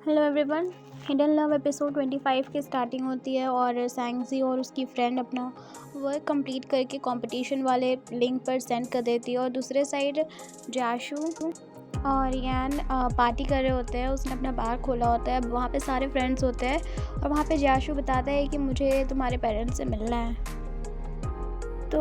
Hello everyone. Hidden love episode 25 की starting होती है और सैंगजी और उसकी फ्रेंड अपना वर्क कंप्लीट करके कंपटीशन वाले लिंक पर सेंड कर देती है और दूसरे साइड जाशु और यान पार्टी कर रहे होते हैं। उसने अपना बार खोला होता है, वहाँ पे सारे फ्रेंड्स होते हैं और वहाँ पे जाशु बताता है कि मुझे तुम्हारे पेरेंट्स से मिलना है। तो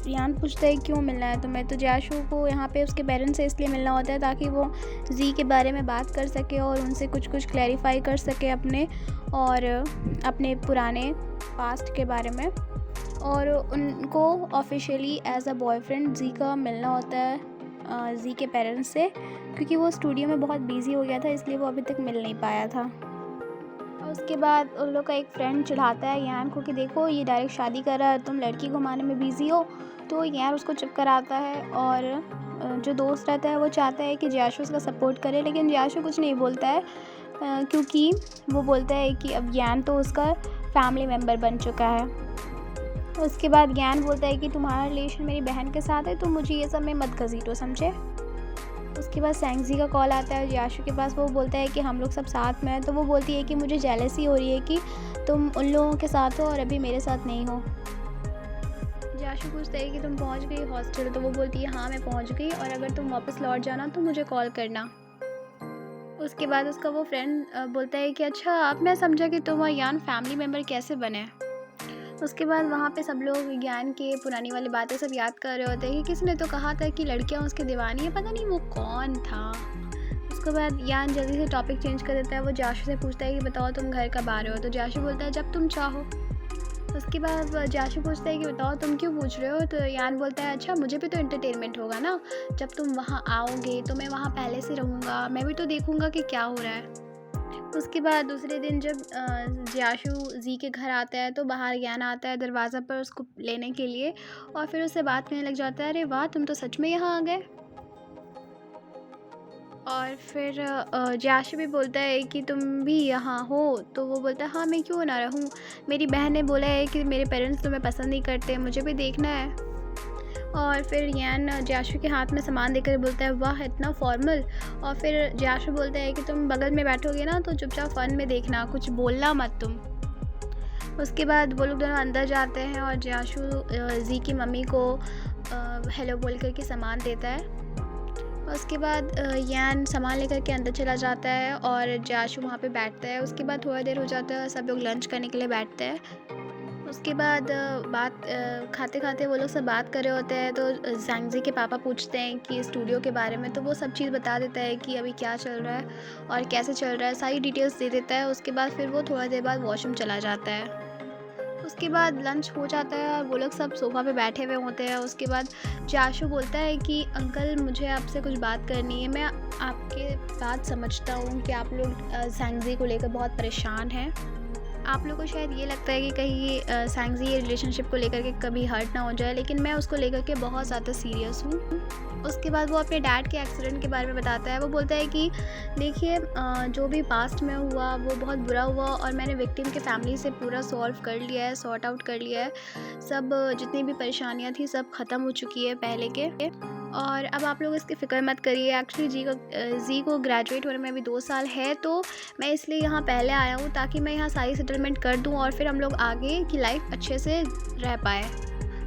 यान पूछता है क्यों मिलना है तुम्हें। तो जाशु को यहाँ पे उसके पेरेंट्स से इसलिए मिलना होता है ताकि वो जी के बारे में बात कर सके और उनसे कुछ क्लैरिफाई कर सके अपने पुराने पास्ट के बारे में। और उनको ऑफिशियली एज अ बॉयफ्रेंड जी का मिलना होता है जी के पेरेंट्स से, क्योंकि वो स्टूडियो में बहुत बिजी हो गया था इसलिए वो अभी तक मिल नहीं पाया था। और उसके बाद उन लोग का एक फ्रेंड चिढ़ाता है यान को कि देखो ये डायरेक्ट शादी कर रहा है, तुम लड़की घुमाने में बिज़ी हो। तो यान उसको चुप कराता है और जो दोस्त रहता है वो चाहता है कि जियाशु उसका सपोर्ट करे, लेकिन जियाशु कुछ नहीं बोलता है क्योंकि वो बोलता है कि अब यान तो उसका फैमिली मेम्बर बन चुका है। उसके बाद ज्ञान बोलता है कि तुम्हारा रिलेशन मेरी बहन के साथ है तो मुझे ये सब में मत घसीटो, समझे। उसके बाद सैंगजी का कॉल आता है जियाशु के पास। वो बोलता है कि हम लोग सब साथ में हैं। तो वो बोलती है कि मुझे जेलसी हो रही है कि तुम उन लोगों के साथ हो और अभी मेरे साथ नहीं हो। जियाशु पूछता है कि तुम पहुंच गई हॉस्टल। तो वो बोलती है हाँ मैं पहुंच गई और अगर तुम वापस लौट जाना तो मुझे कॉल करना। उसके बाद उसका वो फ्रेंड बोलता है कि अच्छा अब मैं समझा कि तुम और यान फैमिली मेम्बर कैसे बने। उसके बाद वहाँ पे सब लोग ज्ञान के पुरानी वाली बातें सब याद कर रहे होते हैं कि किसी ने तो कहा था कि लड़कियाँ उसकी दीवानी है, पता नहीं वो कौन था। उसके बाद यान जल्दी से टॉपिक चेंज कर देता है। वो जाशु से पूछता है कि बताओ तुम घर कब आ रहे हो। तो जाशु बोलता है जब तुम चाहो। उसके बाद जाशु पूछता है कि बताओ तुम क्यों पूछ रहे हो। तो यान बोलता है अच्छा मुझे भी तो एंटरटेनमेंट होगा ना, जब तुम वहाँ आओगे तो मैं वहाँ पहले से रहूँगा, मैं भी तो देखूँगा कि क्या हो रहा है। उसके बाद दूसरे दिन जब जियाशु जी के घर आता है तो बाहर ज्ञान आता है दरवाज़ा पर उसको लेने के लिए और फिर उससे बात करने लग जाता है, अरे वाह तुम तो सच में यहाँ आ गए। और फिर जियाशु भी बोलता है कि तुम भी यहाँ हो। तो वो बोलता है हाँ मैं क्यों ना रहूँ, मेरी बहन ने बोला है कि मेरे पेरेंट्स तुम्हें पसंद नहीं करते, मुझे भी देखना है। और फिर यान जियाशु के हाथ में सामान देकर बोलता है वाह इतना फॉर्मल। और फिर जियाशु बोलता है कि तुम बगल में बैठोगे ना तो चुपचाप फ़न में देखना, कुछ बोलना मत तुम। उसके बाद वो लोग दोनों अंदर जाते हैं और जियाशु जी की मम्मी को हेलो बोल कर के सामान देता है। उसके बाद यान सामान लेकर के अंदर चला जाता है और जियाशु वहाँ पे बैठता है। उसके बाद थोड़ा देर हो जाता है, सब लोग लंच करने के लिए बैठते हैं। उसके बाद खाते खाते वो लोग सब बात कर रहे होते हैं तो जैंगजी के पापा पूछते हैं कि स्टूडियो के बारे में। तो वो सब चीज़ बता देता है कि अभी क्या चल रहा है और कैसे चल रहा है, सारी डिटेल्स दे देता है। उसके बाद फिर वो थोड़ा देर बाद वॉशरूम चला जाता है। उसके बाद लंच हो जाता है और वो लोग सब सोफ़ा पे बैठे हुए होते हैं। उसके बाद जाशु बोलता है कि अंकल मुझे आपसे कुछ बात करनी है। मैं आपके बात समझता हूँ कि आप लोग जैंगजी को लेकर बहुत परेशान हैं। आप लोगों को शायद ये लगता है कि कहीं सैंगजी ये रिलेशनशिप को लेकर के कभी हर्ट ना हो जाए, लेकिन मैं उसको लेकर के बहुत ज़्यादा सीरियस हूँ। उसके बाद वो अपने डैड के एक्सीडेंट के बारे में बताता है। वो बोलता है कि देखिए जो भी पास्ट में हुआ वो बहुत बुरा हुआ और मैंने विक्टिम के फैमिली से पूरा सॉल्व कर लिया है, सॉर्ट आउट कर लिया है। सब जितनी भी परेशानियाँ थी सब ख़त्म हो चुकी है पहले के, और अब आप लोग इसकी फ़िक्र मत करिए। एक्चुअली जी को ग्रेजुएट होने में अभी 2 साल है, तो मैं इसलिए यहाँ पहले आया हूँ ताकि मैं यहाँ सारी सेटलमेंट कर दूँ और फिर हम लोग आगे की लाइफ अच्छे से रह पाए।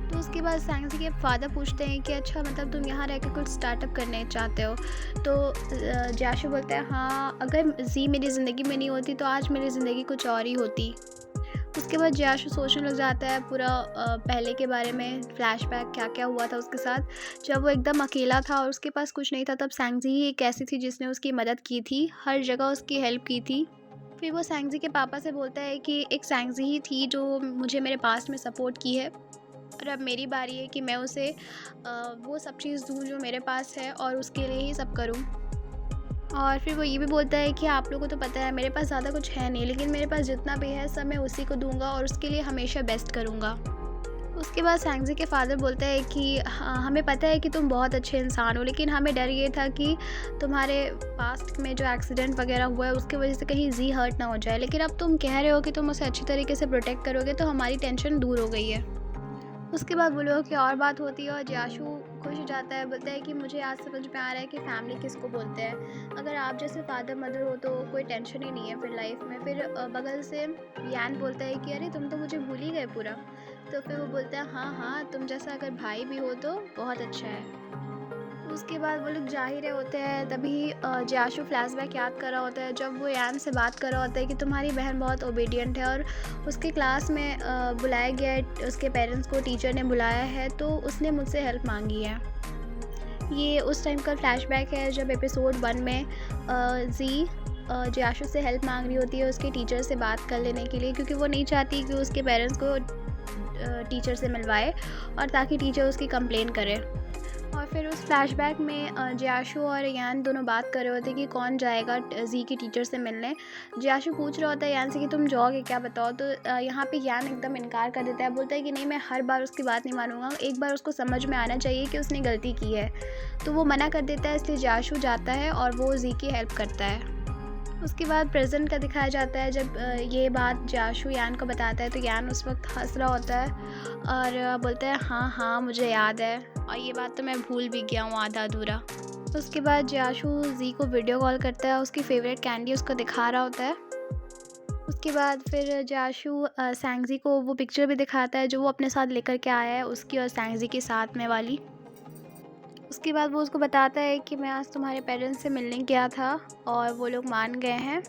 तो उसके बाद सैंगजी के फादर पूछते हैं कि अच्छा मतलब तुम यहाँ रह के कुछ स्टार्टअप करने चाहते हो। तो जियाशु बोलता है हाँ अगर जी मेरी ज़िंदगी में नहीं होती तो आज मेरी ज़िंदगी कुछ और ही होती। उसके बाद जियाशु सोचने लग जाता है पूरा पहले के बारे में, फ्लैशबैक क्या क्या हुआ था उसके साथ जब वो एकदम अकेला था और उसके पास कुछ नहीं था। तब सैंगजी ही एक ऐसी थी जिसने उसकी मदद की थी, हर जगह उसकी हेल्प की थी। फिर वो सैंगजी के पापा से बोलता है कि एक सैंगजी ही थी जो मुझे मेरे पास्ट में सपोर्ट की है और अब मेरी बारी है कि मैं उसे वो सब चीज़ दूँ जो मेरे पास है और उसके लिए ही सब करूँ। और फिर वो ये भी बोलता है कि आप लोगों को तो पता है मेरे पास ज़्यादा कुछ है नहीं, लेकिन मेरे पास जितना भी है सब मैं उसी को दूंगा और उसके लिए हमेशा बेस्ट करूँगा। उसके बाद सैंगजी के फादर बोलता है कि हाँ हमें पता है कि तुम बहुत अच्छे इंसान हो, लेकिन हमें डर ये था कि तुम्हारे पास्ट में जो एक्सीडेंट वगैरह हुआ है उसकी वजह से कहीं जी हर्ट ना हो जाए, लेकिन अब तुम कह रहे हो कि तुम उसे अच्छी तरीके से प्रोटेक्ट करोगे तो हमारी टेंशन दूर हो गई है। उसके बाद वो लोगों की और बात होती है और जियाशु कुछ जाता है, बोलता है कि मुझे आज समझ में आ रहा है कि फ़ैमिली किसको बोलते हैं। अगर आप जैसे फादर मदर हो तो कोई टेंशन ही नहीं है फिर लाइफ में। फिर बगल से यान बोलता है कि अरे तुम तो मुझे भूल ही गए पूरा। तो फिर वो बोलता है हाँ हाँ, तुम जैसा अगर भाई भी हो तो बहुत अच्छा है। उसके बाद वो लोग जा ही रहे होते हैं, तभी जियाशु फ्लैशबैक याद कर रहा होता है जब वो यान से बात कर रहा होता है कि तुम्हारी बहन बहुत ओबीडियंट है और उसके क्लास में बुलाया गया है, उसके पेरेंट्स को टीचर ने बुलाया है तो उसने मुझसे हेल्प मांगी है। ये उस टाइम का फ्लैशबैक है जब एपिसोड 1 में जी जियाशु से हेल्प मांग रही होती है उसके टीचर से बात कर लेने के लिए, क्योंकि वो नहीं चाहती कि उसके पेरेंट्स को टीचर से मिलवाए और ताकि टीचर उसकी कंप्लेन करे। और फिर उस फ्लैशबैक में जियाशु और यान दोनों बात कर रहे होते हैं कि कौन जाएगा जी की टीचर से मिलने। जियाशु पूछ रहा होता है यान से कि तुम जाओगे क्या, बताओ। तो यहाँ पे यान एकदम इनकार कर देता है, बोलता है कि नहीं, मैं हर बार उसकी बात नहीं मानूंगा, एक बार उसको समझ में आना चाहिए कि उसने गलती की है। तो वो मना कर देता है, इसलिए जियाशु जाता है और वो जी की हेल्प करता है। उसके बाद प्रेजेंट का दिखाया जाता है जब ये बात जियाशु यान को बताता है तो यान उस वक्त हंस रहा होता है और बोलता है हाँ हाँ मुझे याद है, और ये बात तो मैं भूल भी गया हूँ आधा अधूरा। उसके बाद जियाशु जी को वीडियो कॉल करता है, उसकी फेवरेट कैंडी उसको दिखा रहा होता है। उसके बाद फिर जियाशु सैंगजी को वो पिक्चर भी दिखाता है जो वो अपने साथ लेकर के आया है, उसकी और सैंगजी के साथ में वाली। उसके बाद वो उसको बताता है कि मैं आज तुम्हारे पेरेंट्स से मिलने गया था और वो लोग मान गए हैं।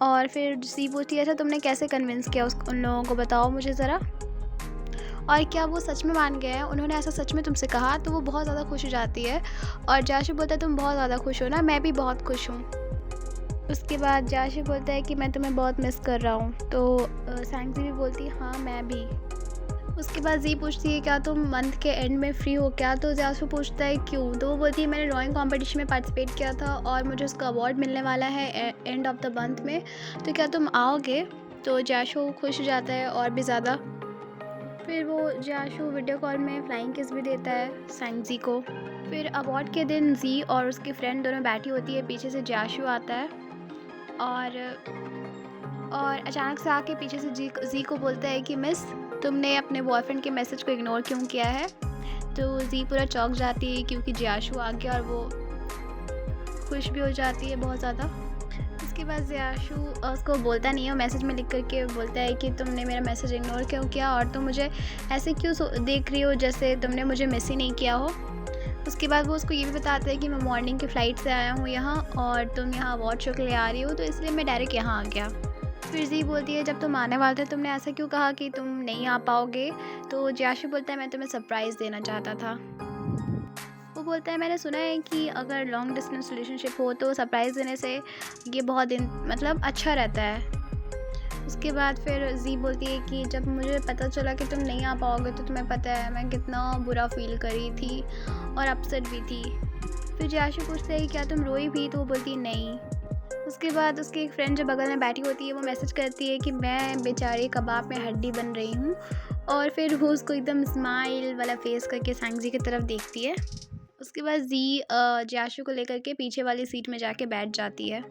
और फिर सी पूछती है अच्छा तुमने कैसे कन्विंस किया उन लोगों को, बताओ मुझे ज़रा, और क्या वो सच में मान गए हैं, उन्होंने ऐसा सच में तुमसे कहा। तो वो बहुत ज़्यादा खुश हो जाती है और जियाशु बोलता है तुम बहुत ज़्यादा खुश हो ना, मैं भी बहुत खुश हूँ। उसके बाद जियाशु बोलता है कि मैं तुम्हें बहुत मिस कर रहा हूँ। तो सैंगजी भी बोलती है हाँ मैं भी। उसके बाद जी पूछती है क्या तुम मंथ के एंड में फ्री हो क्या। तो जियाशु पूछता है क्यों। तो वो बोलती है मैंने ड्राइंग कंपटीशन में पार्टिसिपेट किया था और मुझे उसका अवार्ड मिलने वाला है एंड ऑफ द मंथ में, तो क्या तुम आओगे। तो जियाशु खुश हो जाता है और भी ज़्यादा। फिर वो जियाशु वीडियो कॉल में फ्लाइंग किस भी देता है सैंगजी को। फिर अवार्ड के दिन जी और उसकी फ्रेंड दोनों बैठी होती है, पीछे से जियाशु आता है और अचानक से आके पीछे से जी को बोलता है कि मिस तुमने अपने बॉयफ्रेंड के मैसेज को इग्नोर क्यों किया है। तो जी पूरा चौंक जाती है क्योंकि जियाशु आ गया और वो खुश भी हो जाती है बहुत ज़्यादा। उसके बाद जियाशु उसको बोलता नहीं है, मैसेज में लिख करके बोलता है कि तुमने मेरा मैसेज इग्नोर क्यों किया और तुम मुझे ऐसे क्यों देख रही हो जैसे तुमने मुझे मिस ही नहीं किया हो। उसके बाद वो उसको ये भी बताता है कि मैं मॉर्निंग की फ़्लाइट से आया हूँ यहाँ और तुम यहाँ अवार्ड शो के लिए आ रही हो, तो इसलिए मैं डायरेक्ट यहाँ आ गया। फिर जी बोलती है जब तुम आने वाले थे तुमने ऐसा क्यों कहा कि तुम नहीं आ पाओगे। तो जियाशु बोलता है मैं तुम्हें सरप्राइज़ देना चाहता था। वो बोलता है मैंने सुना है कि अगर लॉन्ग डिस्टेंस रिलेशनशिप हो तो सरप्राइज़ देने से ये बहुत दिन मतलब अच्छा रहता है। उसके बाद फिर जी बोलती है कि जब मुझे पता चला कि तुम नहीं आ पाओगे तो तुम्हें पता है मैं कितना बुरा फील करी थी और अपसेट भी थी। फिर जियाशु पूछते है कि क्या तुम रोई भी। तो वो बोलती है नहीं। उसके बाद उसकी एक फ्रेंड जो बगल में बैठी होती है वो मैसेज करती है कि मैं बेचारी कबाब में हड्डी बन रही हूँ, और फिर वो उसको एकदम स्माइल वाला फेस करके सैंगजी की तरफ देखती है। उसके बाद जी जियाशु को लेकर के पीछे वाली सीट में जाके बैठ जाती है।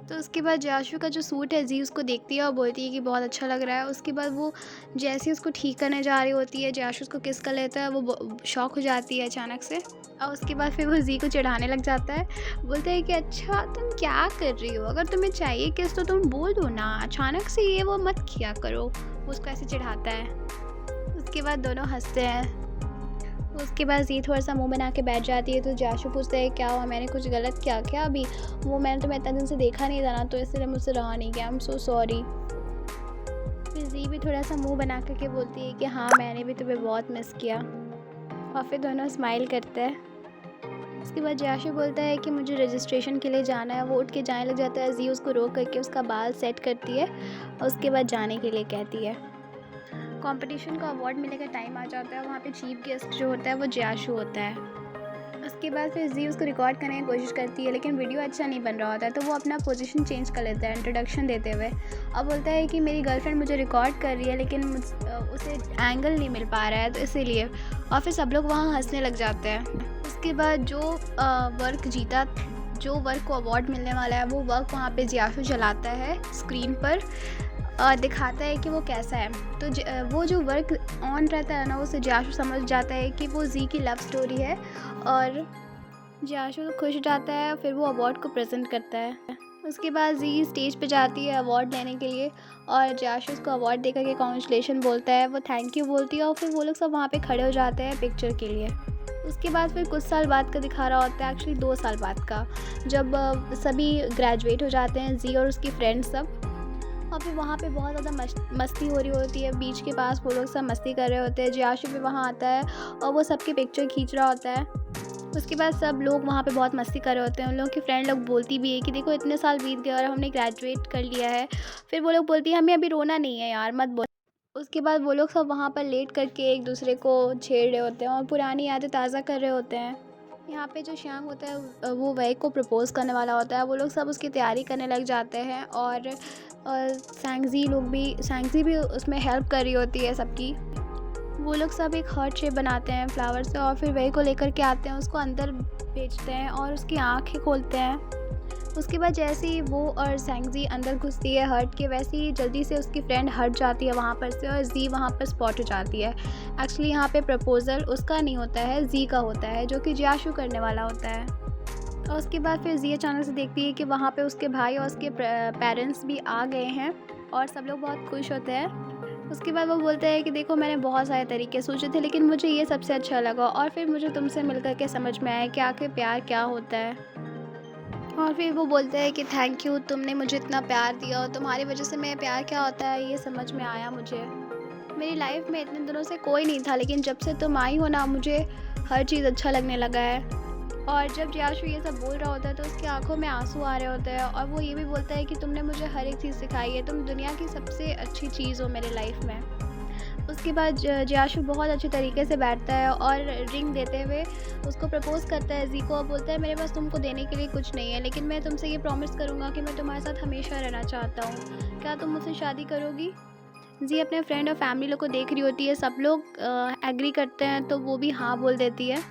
तो उसके बाद जियाशु का जो सूट है जी उसको देखती है और बोलती है कि बहुत अच्छा लग रहा है। उसके बाद वो जैसे ही उसको ठीक करने जा रही होती है जियाशु उसको किस कर लेता है, वो शॉक हो जाती है अचानक से। और उसके बाद फिर वो जी को चिढ़ाने लग जाता है, बोलता है कि अच्छा तुम क्या कर रही हो, अगर तुम्हें चाहिए किस तो तुम बोल दो ना, अचानक से ये वो मत किया करो। वो उसको ऐसे चिढ़ाता है। उसके बाद दोनों हंसते हैं। उसके बाद जी थोड़ा सा मुंह बना के बैठ जाती है। तो जियाशु पूछता है क्या हुआ, मैंने कुछ गलत किया क्या अभी। वो मैंने तुम्हें इतना दिन से देखा नहीं था ना, तो इसलिए मुझसे रहा नहीं गया, आई एम सो सॉरी। फिर जी भी थोड़ा सा मुंह बना करके बोलती है कि हाँ मैंने भी तुम्हें बहुत मिस किया, और फिर दोनों स्माइल करते हैं। उसके बाद जियाशु बोलता है कि मुझे रजिस्ट्रेशन के लिए जाना है। वो उठ के जाने लग जाता है। जी उसको रोक करके उसका बाल सेट करती है और उसके बाद जाने के लिए कहती है। कंपटीशन का अवार्ड मिलने का टाइम आ जाता है। वहाँ पे चीफ गेस्ट जो होता है वो जियाशु होता है। उसके बाद फिर जी उसको रिकॉर्ड करने की कोशिश करती है, लेकिन वीडियो अच्छा नहीं बन रहा होता है। तो वो अपना पोजीशन चेंज कर लेता है इंट्रोडक्शन देते हुए। अब बोलता है कि मेरी गर्लफ्रेंड मुझे रिकॉर्ड कर रही है लेकिन उसे एंगल नहीं मिल पा रहा है, तो इसीलिए। और फिर सब लोग वहाँ हंसने लग जाते हैं। उसके बाद जो वर्क को अवार्ड मिलने वाला है वो वर्क वहाँ पे जियाशु चलाता है स्क्रीन पर। दिखाता है कि वो कैसा है। तो वो जो वर्क ऑन रहता है ना, उसे जियाशु समझ जाता है कि वो जी की लव स्टोरी है, और जियाशु तो खुश हो जाता है। फिर वो अवार्ड को प्रेजेंट करता है। उसके बाद जी स्टेज पे जाती है अवार्ड लेने के लिए, और जियाशु उसको अवार्ड देकर के कॉन्ग्रेचुलेशन बोलता है, वो थैंक यू बोलती है, और फिर वो लोग सब वहाँ पे खड़े हो जाते हैं पिक्चर के लिए। उसके बाद फिर कुछ साल बाद का दिखा रहा होता है, एक्चुअली 2 साल बाद का, जब सभी ग्रेजुएट हो जाते हैं, जी और उसकी फ्रेंड्स सब। और फिर वहाँ पे बहुत ज़्यादा मस्ती हो रही होती है, बीच के पास वो लोग सब मस्ती कर रहे होते हैं। जियाशु भी वहाँ आता है और वो सबकी पिक्चर खींच रहा होता है। उसके बाद सब लोग वहाँ पे बहुत मस्ती कर रहे होते हैं। उन लोगों की फ्रेंड लोग बोलती भी है कि देखो इतने साल बीत गए और हमने ग्रेजुएट कर लिया है। फिर वो लोग बोलती है हमें अभी रोना नहीं है यार, मत बोल। उसके बाद वो लोग सब वहाँ पर लेट करके एक दूसरे को छेड़ रहे होते हैं और पुरानी यादें ताज़ा कर रहे होते हैं। यहाँ पे जो श्यांग होता है वो वही को प्रपोज़ करने वाला होता है। वो लोग सब उसकी तैयारी करने लग जाते हैं, और सैंगजी भी उसमें हेल्प कर रही होती है सबकी। वो लोग सब एक हार्ट शेप बनाते हैं फ्लावर से, और फिर वही को लेकर के आते हैं, उसको अंदर भेजते हैं और उसकी आँखें खोलते हैं। उसके बाद जैसे ही वो और सैंगजी अंदर घुसती है हर्ट के, वैसे ही जल्दी से उसकी फ्रेंड हट जाती है वहाँ पर से, और जी वहाँ पर स्पॉट हो जाती है। एक्चुअली यहाँ पे प्रपोज़ल उसका नहीं होता है, जी का होता है, जो कि जियाशु करने वाला होता है। और उसके बाद फिर जी अचानक से देखती है कि वहाँ पे उसके भाई और उसके पेरेंट्स भी आ गए हैं, और सब लोग बहुत खुश होते हैं। उसके बाद वो बोलते हैं कि देखो मैंने बहुत सारे तरीके सोचे थे, लेकिन मुझे ये सबसे अच्छा लगा, और फिर मुझे तुमसे मिलकर के समझ में आया कि आखिर प्यार क्या होता है। और फिर वो बोलते हैं कि थैंक यू, तुमने मुझे इतना प्यार दिया, और तुम्हारी वजह से मैं प्यार क्या होता है ये समझ में आया मुझे। मेरी लाइफ में इतने दिनों से कोई नहीं था, लेकिन जब से तुम आई हो ना, मुझे हर चीज़ अच्छा लगने लगा है। और जब जियाशु ये सब बोल रहा होता है तो उसकी आंखों में आंसू आ रहे होते हैं, और वो ये भी बोलता है कि तुमने मुझे हर एक चीज़ सिखाई है, तुम दुनिया की सबसे अच्छी चीज़ हो मेरी लाइफ में। उसके बाद जियाशु बहुत अच्छे तरीके से बैठता है और रिंग देते हुए उसको प्रपोज़ करता है जी को, और बोलता है मेरे पास तुमको देने के लिए कुछ नहीं है, लेकिन मैं तुमसे ये प्रॉमिस करूँगा कि मैं तुम्हारे साथ हमेशा रहना चाहता हूँ। क्या तुम मुझसे शादी करोगी? जी अपने फ्रेंड और फैमिली लोग को देख रही होती है, सब लोग एग्री करते हैं, तो वो भी हाँ बोल देती है।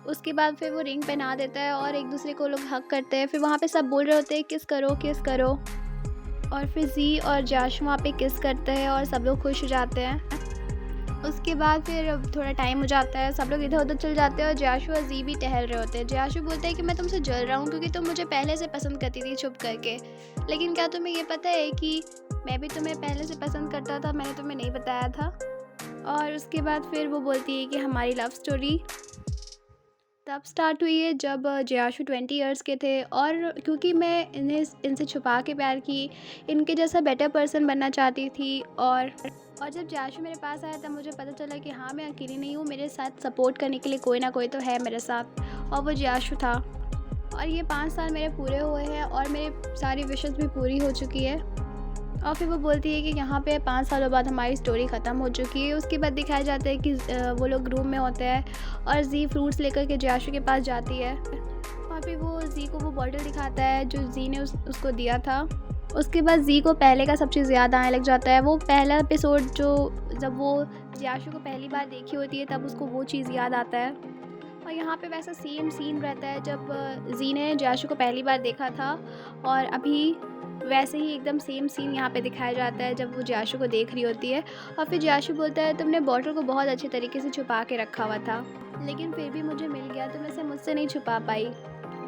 उसके बाद फिर वो रिंग पहना देता है और एक दूसरे को लोग हग करते हैं। फिर वहाँ पे सब बोल रहे होते हैं किस करो किस करो, और फिर जी और जियाशु वहाँ पे किस करते हैं और सब लोग खुश हो जाते हैं। उसके बाद फिर थोड़ा टाइम हो जाता है, सब लोग इधर उधर चल जाते हैं, और जियाशु और जी भी टहल रहे होते हैं। जियाशु बोलते हैं कि मैं तुमसे जल रहा हूँ क्योंकि तुम मुझे पहले से पसंद करती थी छुप करके, लेकिन क्या तुम्हें ये पता है कि मैं भी तुम्हें पहले से पसंद करता था, मैंने तुम्हें नहीं बताया था। और उसके बाद फिर वो बोलती है कि हमारी लव स्टोरी तब स्टार्ट हुई है जब जियाशु 20 इयर्स के थे, और क्योंकि मैं इनसे छुपा के प्यार की, इनके जैसा बेटर पर्सन बनना चाहती थी। और जब जियाशु मेरे पास आया तब मुझे पता चला कि हाँ मैं अकेली नहीं हूँ, मेरे साथ सपोर्ट करने के लिए कोई ना कोई तो है मेरे साथ, और वो जियाशु था। और ये 5 साल मेरे पूरे हुए हैं और मेरी सारी विशेस भी पूरी हो चुकी है। और फिर वो बोलती है कि यहाँ पे 5 सालों बाद हमारी स्टोरी ख़त्म हो चुकी है। उसके बाद दिखाया जाता है कि वो लोग रूम में होते हैं और जी फ्रूट्स लेकर के जियाशु के पास जाती है, और फिर वो जी को वो बॉटल दिखाता है जो जी ने उसको दिया था। उसके बाद जी को पहले का सब चीज़ याद आने लग जाता है। वो पहला एपिसोड जब वो जियाशु को पहली बार देखी होती है तब उसको वो चीज़ याद आता है। और यहाँ पे वैसा सेम सीन रहता है जब जी ने जियाशु को पहली बार देखा था, और अभी वैसे ही एकदम सेम सीन यहाँ पे दिखाया जाता है जब वो जियाशु को देख रही होती है। और फिर जियाशु बोलता है तुमने बॉटल को बहुत अच्छे तरीके से छुपा के रखा हुआ था, लेकिन फिर भी मुझे मिल गया, तुम इसे मुझसे नहीं छुपा पाई।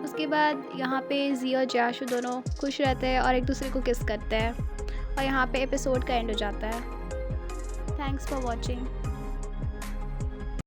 उसके बाद यहाँ पे जी और जियाशु दोनों खुश रहते हैं और एक दूसरे को किस करते हैं, और यहाँ पे एपिसोड का एंड हो जाता है। Thanks for watching.